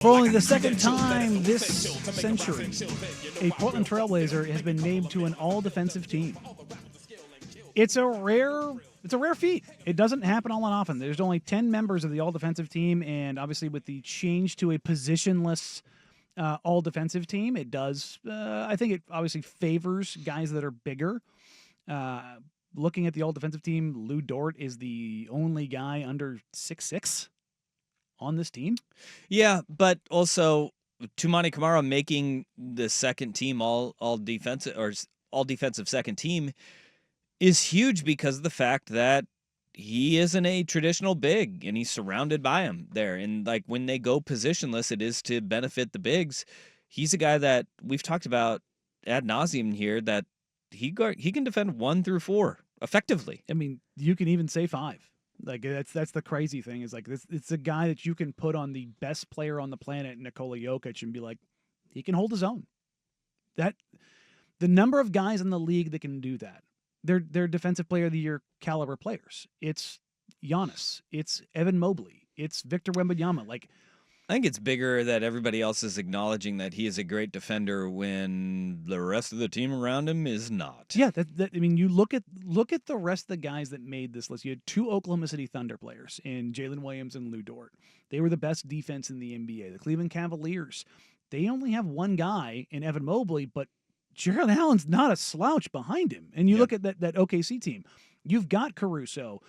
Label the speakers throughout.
Speaker 1: For only the second time this century, a Portland Trailblazer has been named to an all-defensive team. It's a rare feat. It doesn't happen all that often. There's only 10 members of the all-defensive team, and obviously with the change to a positionless all-defensive team, it does. I think it obviously favors guys that are bigger. Looking at the all-defensive team, Lou Dort is the only guy under 6'6" on this team.
Speaker 2: Yeah, but also Toumani Camara making the second team all defensive or all defensive second team is huge because of the fact that he isn't a traditional big and he's surrounded by him there. And like when they go positionless, it is to benefit the bigs. He's a guy that we've talked about ad nauseum here that he can defend 1 through 4 effectively.
Speaker 1: I mean, you can even say 5. Like that's the crazy thing is like this. It's a guy that you can put on the best player on the planet, Nikola Jokic, and be like, he can hold his own. That the number of guys in the league that can do that. They're defensive player of the year caliber players. It's Giannis. It's Evan Mobley. It's Victor Wembanyama. Like,
Speaker 2: I think it's bigger that everybody else is acknowledging that he is a great defender when the rest of the team around him is not.
Speaker 1: Yeah, I mean, you look at the rest of the guys that made this list. You had 2 Oklahoma City Thunder players in Jalen Williams and Lou Dort. They were the best defense in the NBA. The Cleveland Cavaliers, they only have one guy in Evan Mobley, but Jared Allen's not a slouch behind him. And you look at that OKC team. You've got Caruso,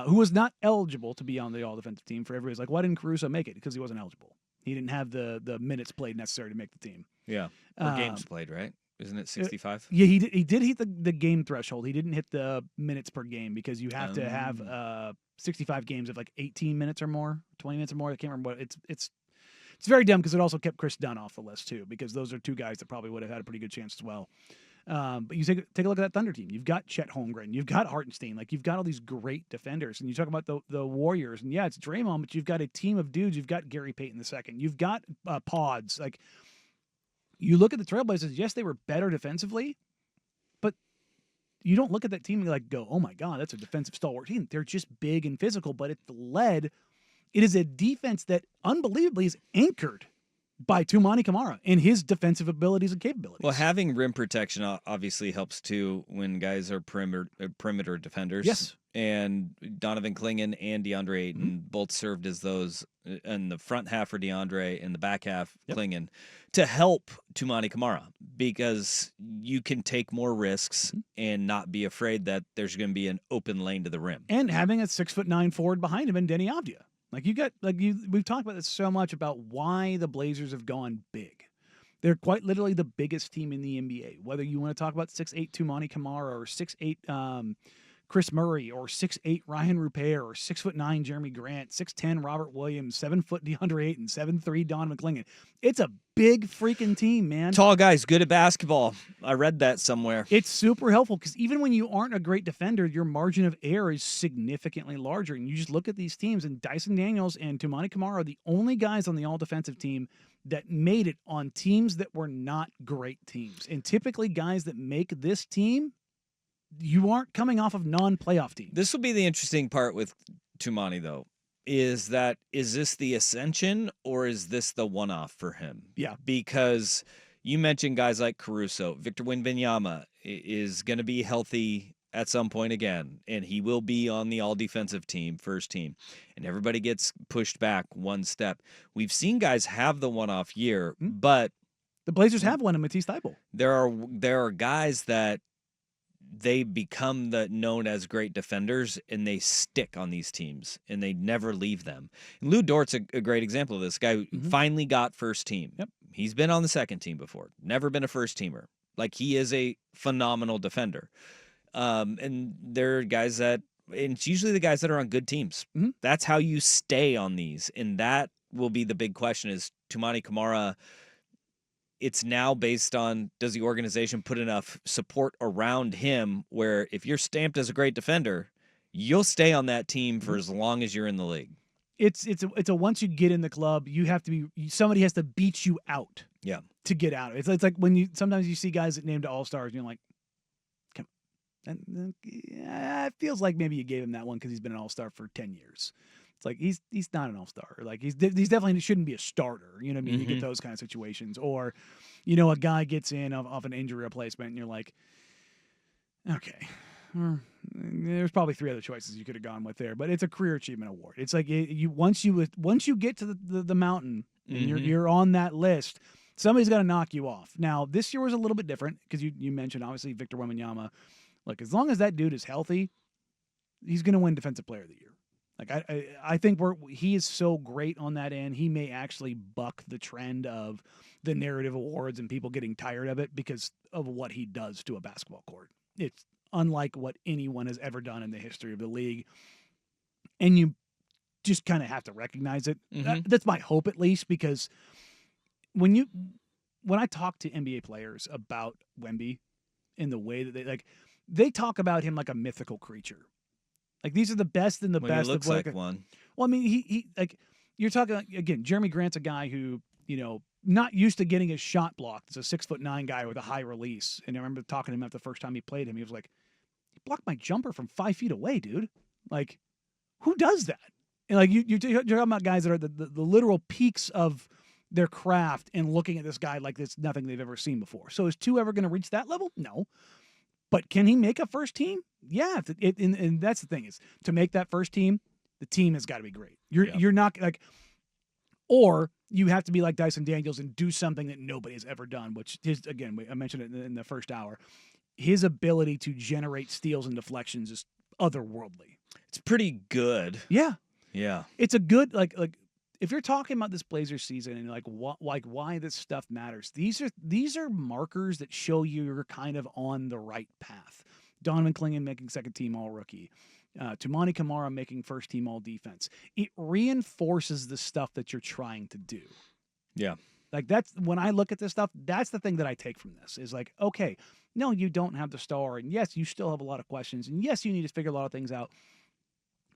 Speaker 1: who was not eligible to be on the all-defensive team. For everybody's like, why didn't Caruso make it? Because he wasn't eligible. He didn't have the minutes played necessary to make the team.
Speaker 2: Yeah, or games played, right? Isn't it 65?
Speaker 1: Yeah, he did hit the game threshold. He didn't hit the minutes per game because you have to have 65 games of like 18 minutes or more, 20 minutes or more. I can't remember what it's very dumb because it also kept Chris Dunn off the list too because those are 2 guys that probably would have had a pretty good chance as well. But you take a look at that Thunder team. You've got Chet Holmgren. You've got Hartenstein. Like, you've got all these great defenders. And you talk about the Warriors. And, yeah, it's Draymond, but you've got a team of dudes. You've got Gary Payton II. You've got Pods. Like, you look at the Trailblazers. Yes, they were better defensively. But you don't look at that team and like go, oh, my God, that's a defensive stalwart team. They're just big and physical. But it is a defense that unbelievably is anchored by Toumani Camara and his defensive abilities and capabilities.
Speaker 2: Well, having rim protection obviously helps too when guys are perimeter defenders.
Speaker 1: Yes.
Speaker 2: And Donovan Clingan and DeAndre Ayton both served as those in the front half for DeAndre and the back half Clingan to help Toumani Camara because you can take more risks and not be afraid that there's going to be an open lane to the rim.
Speaker 1: And having a 6'9" forward behind him in Denny Avdia. We've talked about this so much about why the Blazers have gone big. They're quite literally the biggest team in the NBA. Whether you want to talk about 6'8" Toumani Camara or 6'8" Chris Murray or 6'8" Ryan Rupert or 6'9" Jeremy Grant, 6'10" Robert Williams, 7' DeAndre Ayton, 7'3" Donovan Clingan. It's a big freaking team, man.
Speaker 2: Tall guys, good at basketball. I read that somewhere.
Speaker 1: It's super helpful because even when you aren't a great defender, your margin of error is significantly larger. And you just look at these teams, and Dyson Daniels and Toumani Camara are the only guys on the all-defensive team that made it on teams that were not great teams. And typically guys that make this team, you aren't coming off of non-playoff teams.
Speaker 2: This will be the interesting part with Toumani, though. Is this the ascension or is this the one-off for him?
Speaker 1: Yeah.
Speaker 2: Because you mentioned guys like Caruso. Victor Wembanyama is going to be healthy at some point again, and he will be on the all-defensive team, first team. And everybody gets pushed back one step. We've seen guys have the one-off year, but
Speaker 1: the Blazers have one in Matisse Thybulle.
Speaker 2: There are guys that they become known as great defenders, and they stick on these teams, and they never leave them. And Lou Dort's a great example of this. Guy finally got first team.
Speaker 1: Yep.
Speaker 2: He's been on the second team before. Never been a first teamer. Like, he is a phenomenal defender. And there are guys and it's usually the guys that are on good teams. That's how you stay on these. And that will be the big question is Toumani Camara. It's now based on, does the organization put enough support around him where if you're stamped as a great defender, you'll stay on that team for as long as you're in the league.
Speaker 1: It's a once you get in the club, you have to be, somebody has to beat you out.
Speaker 2: Yeah.
Speaker 1: To get out. It's like when sometimes you see guys that named All-Stars and you're like, come on. And it feels like maybe you gave him that one because he's been an All-Star for 10 years. It's like he's not an all-star. Like he's definitely shouldn't be a starter. You know what I mean? You get those kind of situations, or a guy gets in off an injury replacement, and you're like, okay, there's probably 3 other choices you could have gone with there, but it's a career achievement award. It's like once you get to the mountain and you're on that list, somebody's got to knock you off. Now this year was a little bit different because you mentioned obviously Victor Wembanyama. Like as long as that dude is healthy, he's going to win Defensive Player of the Year. Like I think he is so great on that end. He may actually buck the trend of the narrative awards and people getting tired of it because of what he does to a basketball court. It's unlike what anyone has ever done in the history of the league. And you just kind of have to recognize it. That's my hope, at least, because when I talk to NBA players about Wemby in the way that they talk about him like a mythical creature. Like these are the best and the best.
Speaker 2: He looks
Speaker 1: of
Speaker 2: like one.
Speaker 1: Well, I mean, he like you're talking again. Jeremy Grant's a guy who not used to getting his shot blocked. It's a 6'9" guy with a high release. And I remember talking to him after the first time he played him. He was like, "He blocked my jumper from 5 feet away, dude. Like, who does that?" And like you're talking about guys that are the literal peaks of their craft and looking at this guy like it's nothing they've ever seen before. So is 2 ever going to reach that level? No. But can he make a first team? Yeah. And that's the thing is to make that first team, the team has got to be great. You're not like, or you have to be like Dyson Daniels and do something that nobody has ever done, which is, again, I mentioned it in the first hour. His ability to generate steals and deflections is otherworldly.
Speaker 2: It's pretty good.
Speaker 1: Yeah.
Speaker 2: Yeah.
Speaker 1: It's a good, like if you're talking about this Blazers season and why this stuff matters, these are markers that show you're kind of on the right path. Donovan Clingan making second team all rookie. Toumani Camara making first team all defense. It reinforces the stuff that you're trying to do.
Speaker 2: Yeah.
Speaker 1: Like that's when I look at this stuff, that's the thing that I take from this is like, okay, no, you don't have the star. And yes, you still have a lot of questions. And yes, you need to figure a lot of things out.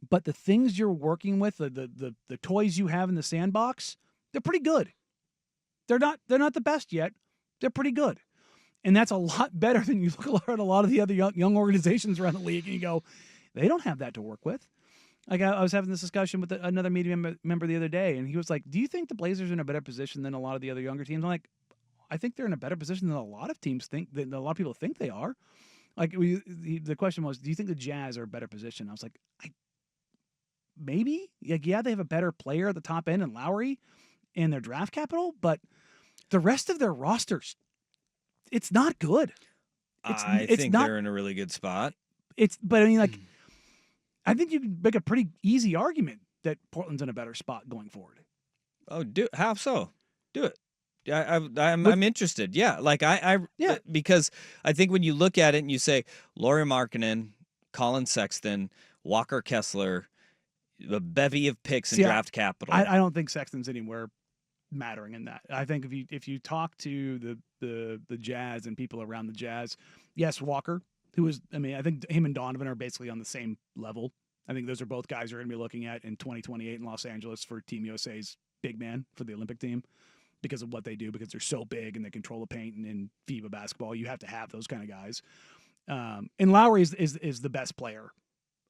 Speaker 1: But the things you're working with, the toys you have in the sandbox, they're pretty good. They're not the best yet. They're pretty good. And that's a lot better than you look at a lot of the other young organizations around the league and you go, they don't have that to work with. Like I was having this discussion with another media member the other day, and he was like, do you think the Blazers are in a better position than a lot of the other younger teams? I'm like, I think they're in a better position than a lot of teams think, than a lot of people think they are. Like the question was, do you think the Jazz are a better position? I was like, maybe. Like, yeah, they have a better player at the top end in Lowry and their draft capital, but the rest of their rosters, it's not good.
Speaker 2: I think they're in a really good spot.
Speaker 1: But I mean, like, I think you can make a pretty easy argument that Portland's in a better spot going forward.
Speaker 2: Oh, how so? Do it. I'm interested. Yeah, like because I think when you look at it and you say Lauri Markkanen, Colin Sexton, Walker Kessler, a bevy of picks and draft capital.
Speaker 1: I don't think Sexton's anywhere mattering in that. I think if you talk to the Jazz and people around the Jazz, yes, Walker, I think him and Donovan are basically on the same level. I think those are both guys you're going to be looking at in 2028 in Los Angeles for Team USA's big man for the Olympic team because of what they do, because they're so big and they control the paint, and in FIBA basketball, you have to have those kind of guys. And Lowry is the best player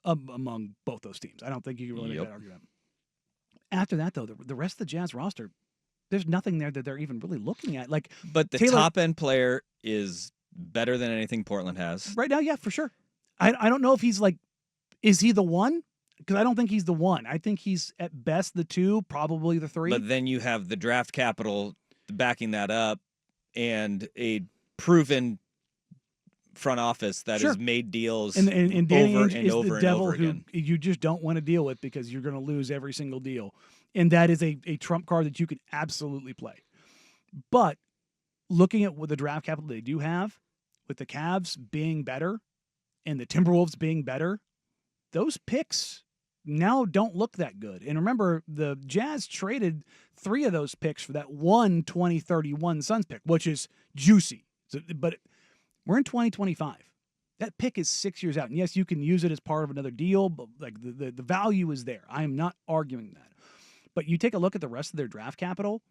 Speaker 1: among both those teams. I don't think you can really make that argument. After that, though, the rest of the Jazz roster, there's nothing there that they're even really looking at.
Speaker 2: But the top end player is better than anything Portland has
Speaker 1: right now. Yeah, for sure. I don't know if he's is he the one? Because I don't think he's the one. I think he's at best the 2, probably the 3.
Speaker 2: But then you have the draft capital backing that up and a proven front office that has made deals
Speaker 1: and Danny
Speaker 2: over
Speaker 1: Ainge
Speaker 2: and
Speaker 1: is
Speaker 2: over
Speaker 1: the
Speaker 2: and
Speaker 1: devil
Speaker 2: over again.
Speaker 1: Who you just don't want to deal with because you're going to lose every single deal. And that is a trump card that you can absolutely play. But looking at what the draft capital they do have, with the Cavs being better and the Timberwolves being better, those picks now don't look that good. And remember, the Jazz traded 3 of those picks for that 2031 Suns pick, which is juicy. But we're in 2025. That pick is 6 years out. And yes, you can use it as part of another deal, but the value is there. I am not arguing that. But you take a look at the rest of their draft capital.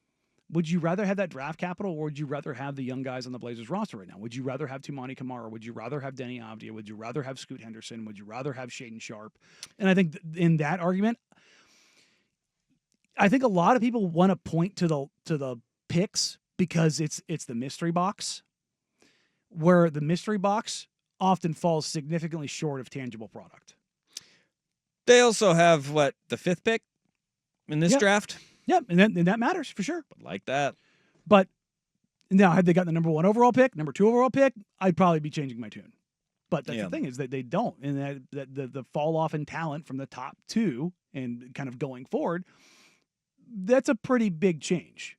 Speaker 1: Would you rather have that draft capital, or would you rather have the young guys on the Blazers roster right now? Would you rather have Toumani Camara? Would you rather have Denny Avdia? Would you rather have Scoot Henderson? Would you rather have Shaedon Sharpe? And I think in that argument, I think a lot of people want to point to the picks because it's the mystery box, where the mystery box often falls significantly short of tangible product.
Speaker 2: They also have the 5th pick in this draft.
Speaker 1: Yep, and that matters for sure.
Speaker 2: Like that.
Speaker 1: But now, had they gotten the number 1 overall pick, number 2 overall pick, I'd probably be changing my tune. But that's the thing, is that they don't, and that the fall off in talent from the top 2 and kind of going forward, that's a pretty big change.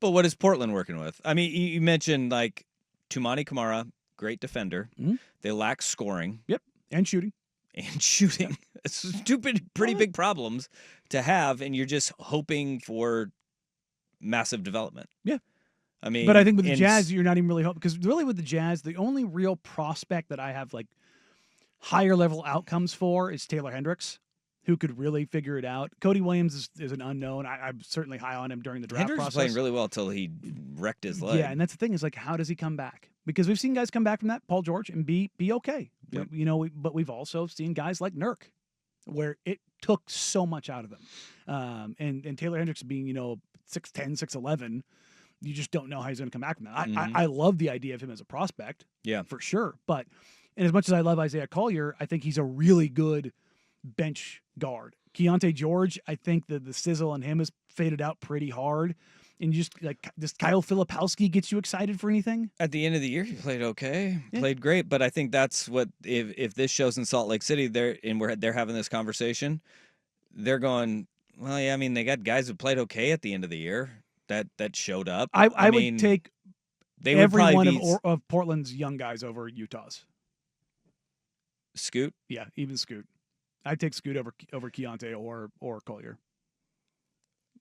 Speaker 2: But what is Portland working with? I mean, you mentioned like Toumani Camara, great defender.
Speaker 1: Mm-hmm.
Speaker 2: They lack scoring.
Speaker 1: Yep, and shooting.
Speaker 2: It's pretty big problems to have, and you're just hoping for massive development.
Speaker 1: Yeah.
Speaker 2: I mean,
Speaker 1: but I think with the Jazz, you're not even really hoping, because really with the Jazz, the only real prospect that I have like higher level outcomes for is Taylor Hendricks, who could really figure it out. Cody Williams is an unknown. I'm certainly high on him during the draft
Speaker 2: process.
Speaker 1: Was
Speaker 2: playing really well until he wrecked his leg.
Speaker 1: Yeah, and that's the thing, is like, how does he come back? Because we've seen guys come back from that, Paul George, and be okay.
Speaker 2: Yep.
Speaker 1: But we've also seen guys like Nurk, where it took so much out of them. And Taylor Hendricks being 6'10", 6'11", you just don't know how he's going to come back from that. I love the idea of him as a prospect, for sure. But and as much as I love Isaiah Collier, I think he's a really good bench guard. Keontae George, I think that the sizzle on him has faded out pretty hard. And you just like, does Kyle Filipowski get you excited for anything?
Speaker 2: At the end of the year, he played okay, played great. But I think that's what, if this show's in Salt Lake City, they're having this conversation, they're going, well, yeah, I mean, they got guys who played okay at the end of the year that showed up.
Speaker 1: I would take every one of Portland's young guys over Utah's.
Speaker 2: Scoot?
Speaker 1: Yeah, even Scoot. I'd take Scoot over Keontae or Collier.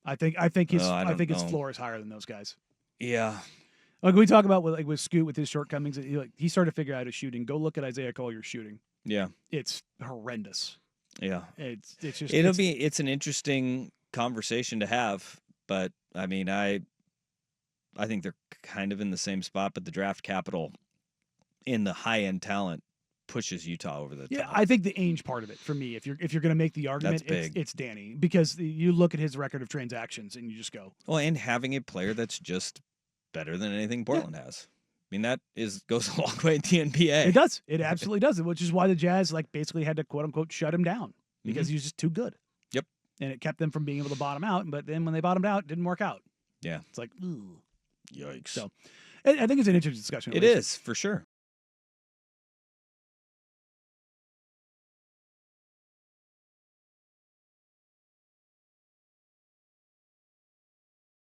Speaker 1: I think his floor is higher than those guys.
Speaker 2: Yeah.
Speaker 1: Like we talk about with Scoot with his shortcomings, he started to figure out his shooting. Go look at Isaiah Collier's shooting.
Speaker 2: Yeah.
Speaker 1: It's horrendous.
Speaker 2: Yeah.
Speaker 1: It's
Speaker 2: an interesting conversation to have, but I mean, I think they're kind of in the same spot, but the draft capital in the high end talent pushes Utah over the top.
Speaker 1: Yeah, I think the Ainge part of it for me, if you're going to make the argument, it's Danny, because you look at his record of transactions and you just go,
Speaker 2: well, and having a player that's just better than anything Portland has. I mean, that goes a long way at the NBA.
Speaker 1: It does. It absolutely does. Which is why the Jazz basically had to quote unquote shut him down, because he was just too good.
Speaker 2: Yep.
Speaker 1: And it kept them from being able to bottom out. But then when they bottomed out, it didn't work out.
Speaker 2: Yeah.
Speaker 1: It's like, ooh.
Speaker 2: Yikes.
Speaker 1: So I think it's an interesting discussion.
Speaker 2: It is, for sure.